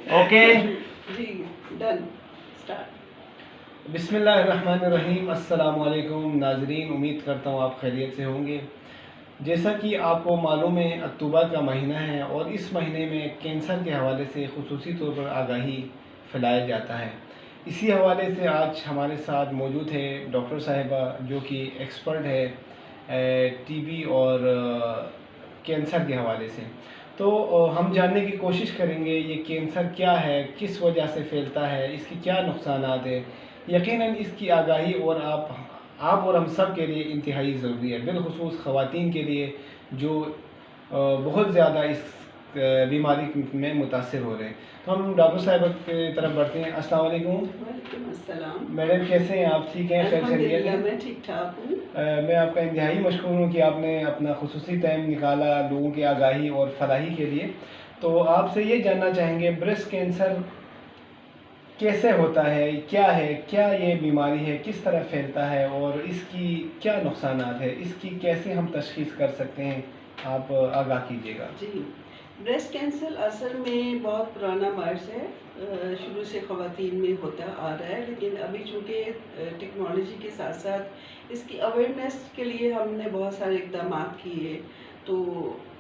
Okay जी, done, start. बिस्मिल्लाहिर्रहमानिर्रहीम। अस्सलाम वालेकुम नाजरीन, उम्मीद करता हूँ आप खैरियत से होंगे। जैसा कि आपको मालूम है, अक्टूबर का महीना है और इस महीने में कैंसर के हवाले से खुसूसी तौर पर आगाही फैलाया जाता है। इसी हवाले से आज हमारे साथ मौजूद है डॉक्टर साहिबा, जो कि एक्सपर्ट है टीबी और कैंसर के हवाले से। तो हम जानने की कोशिश करेंगे ये कैंसर क्या है, किस वजह से फैलता है, इसके क्या नुकसानात है। यकीनन इसकी आगाही और आप और हम सब के लिए इंतहाई ज़रूरी है, बिलखुसूस ख़वातीन के लिए जो बहुत ज़्यादा इस बीमारी में मुतासर हो रहे हैं। तो हम डॉक्टर साहब की तरफ बढ़ते हैं। अस्सलाम वालेकुम। वालेकुम अस्सलाम। मैडम कैसे हैं आप? ठीक हैं? खैर खैरियत अल्हम्दुलिल्लाह हैं? मैं ठीक ठाक हूँ। मैं आपका इंतहाई मशकूर हूँ कि आपने अपना खुसूसी टाइम निकाला लोगों की आगाही और फलाही के लिए। तो आपसे ये जानना चाहेंगे, ब्रेस्ट कैंसर कैसे होता है, क्या ये बीमारी है, किस तरह फैलता है और इसकी क्या नुकसानात है, इसकी कैसे हम तशख़ीस कर सकते हैं? आप आगाह कीजिएगा। जी, ब्रेस्ट कैंसर असल में बहुत पुराना मर्ज़ है। शुरू से ख़वातीन में होता आ रहा है, लेकिन अभी चूँकि टेक्नोलॉजी के साथ साथ इसकी अवेयरनेस के लिए हमने बहुत सारे इक़दाम किए, तो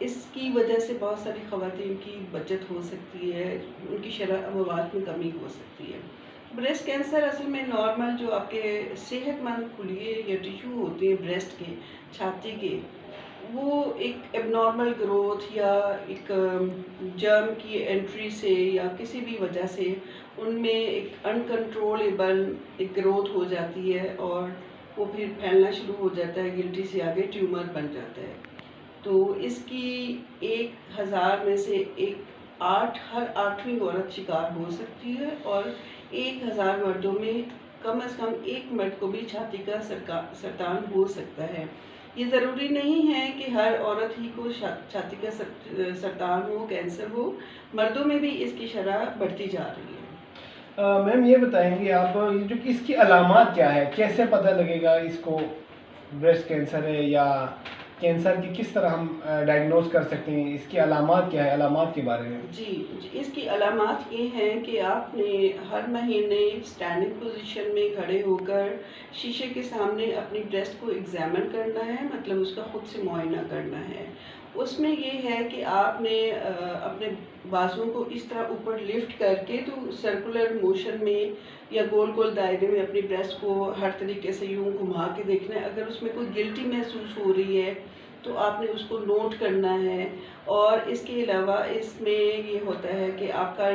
इसकी वजह से बहुत सारी ख़वातीन की बचत हो सकती है, उनकी शरह अमवात में कमी हो सकती है। ब्रेस्ट कैंसर असल में नॉर्मल जो आपके सेहतमंद खुलिए या टिश्यू होते हैं ब्रेस्ट के, छाती के, वो एक एबनॉर्मल ग्रोथ या एक जर्म की एंट्री से या किसी भी वजह से उनमें एक अनकंट्रोलेबल एक ग्रोथ हो जाती है और वो फिर फैलना शुरू हो जाता है, गिल्टी से आगे ट्यूमर बन जाता है। तो इसकी 1000 में से हर 8वीं औरत शिकार हो सकती है और 1000 मर्दों में कम से कम एक मर्द को भी छाती का सरतान हो सकता है। ये ज़रूरी नहीं है कि हर औरत ही को छाती का सरतान हो, कैंसर हो, मर्दों में भी इसकी शरह बढ़ती जा रही है। मैम ये बताएंगे आप, ये जो इसकी अलामात क्या है, कैसे पता लगेगा इसको ब्रेस्ट कैंसर है, या कैंसर की किस तरह हम डायग्नोज कर सकते हैं, इसकी अलामात क्या है, अलामात के बारे में? जी, इसकी अलामात ये हैं कि आपने हर महीने स्टैंडिंग पोजीशन में खड़े होकर शीशे के सामने अपनी ब्रेस्ट को एग्जामिन करना है, मतलब उसका खुद से मुआयना करना है। उसमें ये है कि आपने अपने बाजुओं को इस तरह ऊपर लिफ्ट करके तो सर्कुलर मोशन में या गोल गोल दायरे में अपनी ब्रेस्ट को हर तरीके से यूं घुमा के देखना है। अगर उसमें कोई गिल्टी महसूस हो रही है तो आपने उसको नोट करना है। और इसके अलावा इसमें ये होता है कि आपका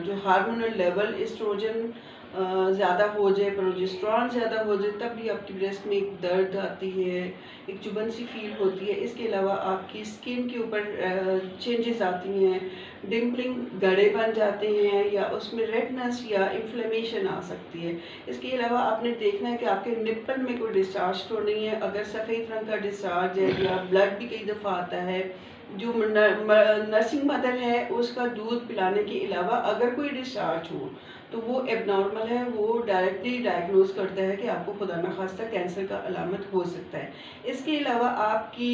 जो हार्मोनल लेवल एस्ट्रोजन ज़्यादा हो जाए, प्रोजेस्टेरॉन ज़्यादा हो जाए, तब भी आपकी ब्रेस्ट में एक दर्द आती है, एक चुभन सी फील होती है। इसके अलावा आपकी स्किन के ऊपर चेंजेस आती हैं, डिम्पलिंग गड़े बन जाते हैं या उसमें रेडनेस या इन्फ्लेमेशन आ सकती है। इसके अलावा आपने देखना है कि आपके निप्पल में कोई डिस्चार्ज तो नहीं है। अगर सफ़ेद रंग का डिस्चार्ज है या ब्लड भी कई दफ़ा आता है, जो नर्सिंग मदर है उसका दूध पिलाने के अलावा अगर कोई डिस्चार्ज हो तो वो एबनॉर्मल है, वो डायरेक्टली डायग्नोज करता है कि आपको खुदा न खास्ता कैंसर का अलामत हो सकता है। इसके अलावा आपकी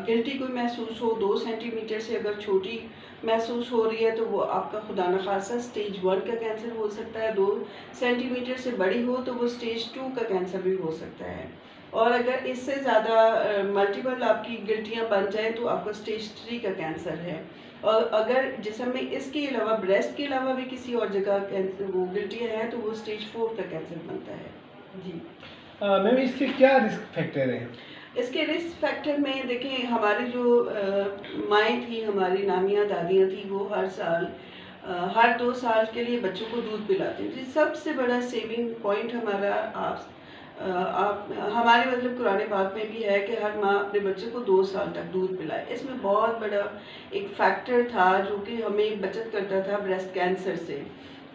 गिल्टी कोई महसूस हो 2 सेंटीमीटर से अगर छोटी महसूस हो रही है तो वो आपका खुदा न खास्ता स्टेज 1 का कैंसर हो सकता है। 2 सेंटीमीटर से बड़ी हो तो वो स्टेज 2 का कैंसर भी हो सकता है। और अगर इससे ज़्यादा मल्टीपल आपकी गिल्टियाँ बन जाएँ तो आपको स्टेज 3 का कैंसर है। और अगर जिस्म में इसके अलावा ब्रेस्ट के अलावा भी किसी और जगह वो गिल्टियाँ हैं तो वो स्टेज 4 का कैंसर बनता है। जी मैम इसके क्या रिस्क फैक्टर हैं? इसके रिस्क फैक्टर में देखें, हमारी जो माएँ थी, हमारी नानियाँ दादियाँ थी, वो हर साल हर 2 साल के लिए बच्चों को दूध पिलाती थी। सबसे बड़ा सेविंग पॉइंट हमारा आप हमारे मतलब कुरान पाक में भी है कि हर माँ अपने बच्चे को 2 साल तक दूध पिलाए। इसमें बहुत बड़ा एक फैक्टर था जो कि हमें बचत करता था ब्रेस्ट कैंसर से।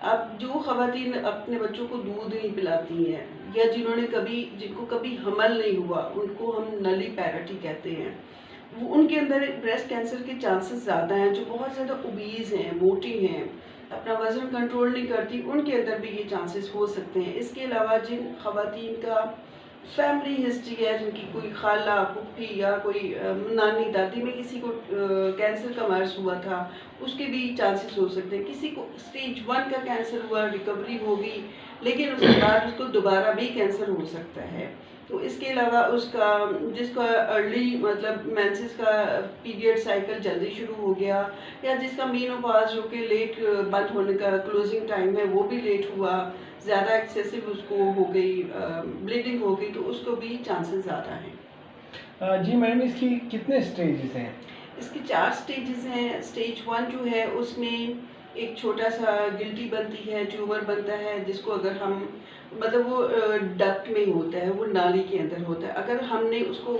अब जो ख़वातीन अपने बच्चों को दूध नहीं पिलाती हैं या जिनको कभी हमल नहीं हुआ, उनको हम नली पैरिटी कहते हैं, वो उनके अंदर ब्रेस्ट कैंसर के चांसेस ज़्यादा हैं। जो बहुत ज़्यादा ओबीज़ हैं, मोटी हैं, अपना वज़न कंट्रोल नहीं करती, उनके अंदर भी ये चांसेस हो सकते हैं। इसके अलावा जिन ख़वातीन का फैमिली हिस्ट्री है, जिनकी कोई खाला फूफी या कोई नानी दादी में किसी को कैंसर का मर्ज हुआ था, उसके भी चांसेस हो सकते हैं। किसी को स्टेज 1 का कैंसर हुआ, रिकवरी होगी, लेकिन उसके बाद उसको दोबारा भी कैंसर हो सकता है। तो इसके अलावा उसका जिसका अर्ली मतलब मेंसेस का पीरियड साइकिल जल्दी शुरू हो गया, या जिसका मीनोपॉज जो कि लेट बंद होने का क्लोजिंग टाइम है वो भी लेट हुआ, ज़्यादा एक्सेसिव उसको हो गई, ब्लीडिंग हो गई, तो उसको भी चांसेस ज़्यादा हैं। जी मैडम, इसकी कितने स्टेजेस हैं? इसके 4 स्टेजेस हैं। स्टेज 1 जो है उसमें एक छोटा सा गिल्टी बनती है, ट्यूमर बनता है, जिसको अगर हम मतलब वो डक्ट में होता है, वो नाली के अंदर होता है। अगर हमने उसको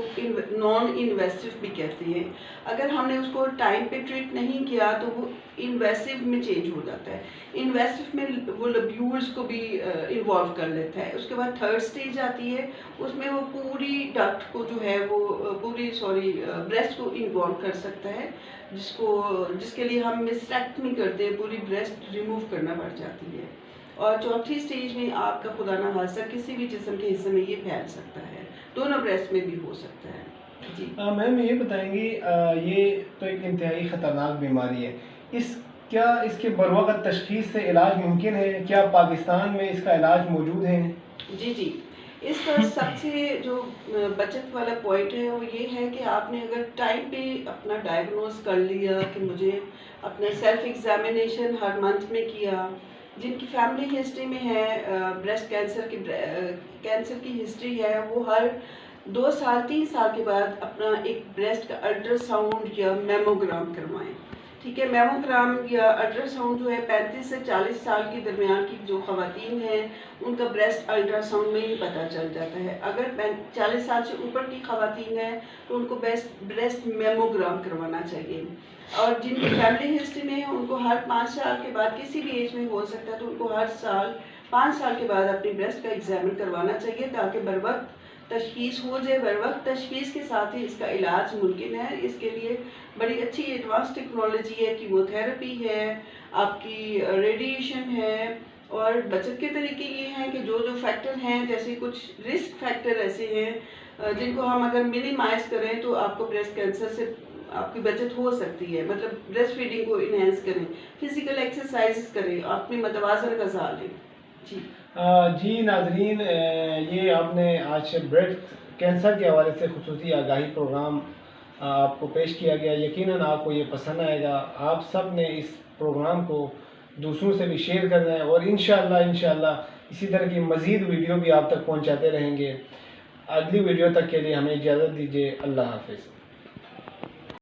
नॉन इन्वेसिव भी कहते हैं, अगर हमने उसको टाइम पे ट्रीट नहीं किया तो वो इन्वेसिव में चेंज हो जाता है। इन्वेसिव में वो लब्यूल्स को भी इन्वॉल्व कर लेता है। उसके बाद 3rd स्टेज आती है, उसमें वो पूरी डक्ट को जो है वो ब्रेस्ट को इन्वॉल्व कर सकता है, जिसके लिए हम मिस्टेक्टमी करते हैं, पूरी ब्रेस्ट रिमूव करना पड़ जाती है। और 4थी स्टेज में आपका खुदा ना खास्ता किसी भी जिस्म के हिस्से में ये फैल सकता है, दोनों ब्रेस्ट में भी हो सकता है। जी मैम ये बताएंगी, ये तो एक इंतहाई ख़तरनाक बीमारी है, क्या इसके बरवक़्त तशख़ीस से इलाज मुमकिन है? क्या पाकिस्तान में इसका इलाज मौजूद है? जी इसका सबसे जो बचत वाला पॉइंट है वो ये है कि आपने अगर टाइम पे अपना डायग्नोज कर लिया कि मुझे अपना सेल्फ एग्जामिनेशन हर मंथ में किया, जिनकी फैमिली हिस्ट्री में है ब्रेस्ट कैंसर की हिस्ट्री है, वो हर 2 साल 3 साल के बाद अपना एक ब्रेस्ट का अल्ट्रासाउंड या मेमोग्राम करवाएं। ठीक है, मेमोग्राम या अल्ट्रासाउंड जो है 35 से 40 साल के दरमियान की जो ख़वातीन हैं उनका ब्रेस्ट अल्ट्रासाउंड में ही पता चल जाता है। अगर 40 साल से ऊपर की ख़वातीन हैं तो उनको ब्रेस्ट मेमोग्राम करवाना चाहिए। और जिनकी फैमिली हिस्ट्री में है उनको हर 5 साल के बाद, किसी भी एज में हो सकता है, तो उनको हर साल 5 साल के बाद अपनी ब्रेस्ट का एग्जामिन करवाना चाहिए, ताकि बर वक्त तशखीस हो जाए। बर वक्त तशखीस के साथ ही इसका इलाज मुमकिन है। इसके लिए बड़ी अच्छी एडवांस टेक्नोलॉजी है, कीमोथेरेपी है, आपकी रेडिएशन है। और बचत के तरीके ये हैं कि जो फैक्टर हैं, जैसे कुछ रिस्क फैक्टर ऐसे हैं जिनको हम अगर मिनिमाइज करें तो आपको ब्रेस्ट कैंसर से आपकी बचत हो सकती है। मतलब ब्रेस्ट फीडिंग को इन्हेंस करें, फिजिकल एक्सरसाइज करें, अपनी मतवाज़न ग़िज़ा लें। जी जी नाज़रीन, ये आपने आज ब्रेस्ट कैंसर के हवाले से खुसूसी आगाही प्रोग्राम आपको पेश किया गया। यकीनन आपको ये पसंद आएगा। आप सब ने इस प्रोग्राम को दूसरों से भी शेयर करना है, और इंशाअल्लाह इसी तरह की मज़ीद वीडियो भी आप तक पहुंचाते रहेंगे। अगली वीडियो तक के लिए हमें इजाज़त दीजिए। अल्लाह हाफ़िज़।